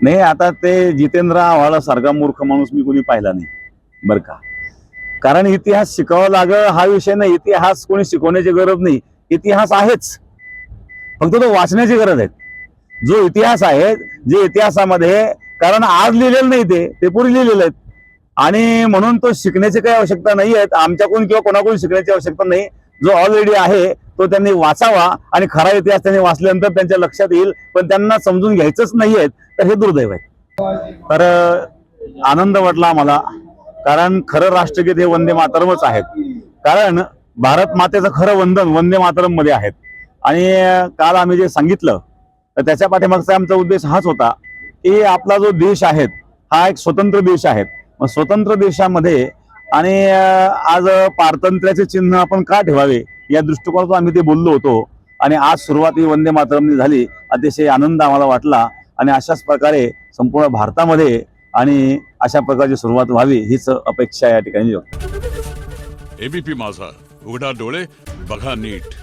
नाही, आता ते जितेंद्र आव्हाड सारखा मूर्ख माणूस मी कोणी पाहिला नाही बरं का. कारण इतिहास शिकावा लागेल हा विषय नाही, इतिहास कोणी शिकवण्याची गरज नाही, इतिहास आहेच, फक्त तो वाचण्याची गरज आहे. जो इतिहास आहे, जे इतिहासामध्ये, कारण आज लिहिलेलं नाही ते पूर्वी लिहिलेलं आहेत, आणि म्हणून तो शिकण्याची काही आवश्यकता नाही आहे आमच्याकडून किंवा कोणाकडून शिकण्याची आवश्यकता नाही. जो ऑलरेडी आहे तो त्यांनी वाचावा, आणि खरा इतिहास त्यांनी वाचल्यानंतर त्यांच्या लक्षात येईल, पण त्यांना समजून घ्यायचंच नाहीये, तर हे दुर्दैव आहे. तर आनंद वाटला आम्हाला, कारण खरं राष्ट्रगीत हे वंदे मातरमच आहेत. कारण भारत मातेचं खरं वंदन वंदे मातरम मध्ये आहेत. आणि काल आम्ही जे सांगितलं तर त्याच्या पाठीमागचा आमचा उद्देश हाच होता की आपला जो देश आहे हा एक स्वतंत्र देश आहे. मग स्वतंत्र देशामध्ये आणि आज पारतंत्र्याचे चिन्ह आपण का ठेवावे या दृष्टिकोनातून आम्ही ते बोललो होतो. आणि आज सुरुवात ही वंदे मातरमनी झाली, अतिशय आनंद आम्हाला वाटला. आणि अशाच प्रकारे संपूर्ण भारतामध्ये आणि अशा प्रकारची सुरुवात व्हावी हीच अपेक्षा या ठिकाणी. एबीपी माझा, उघडा डोळे बघा नीट.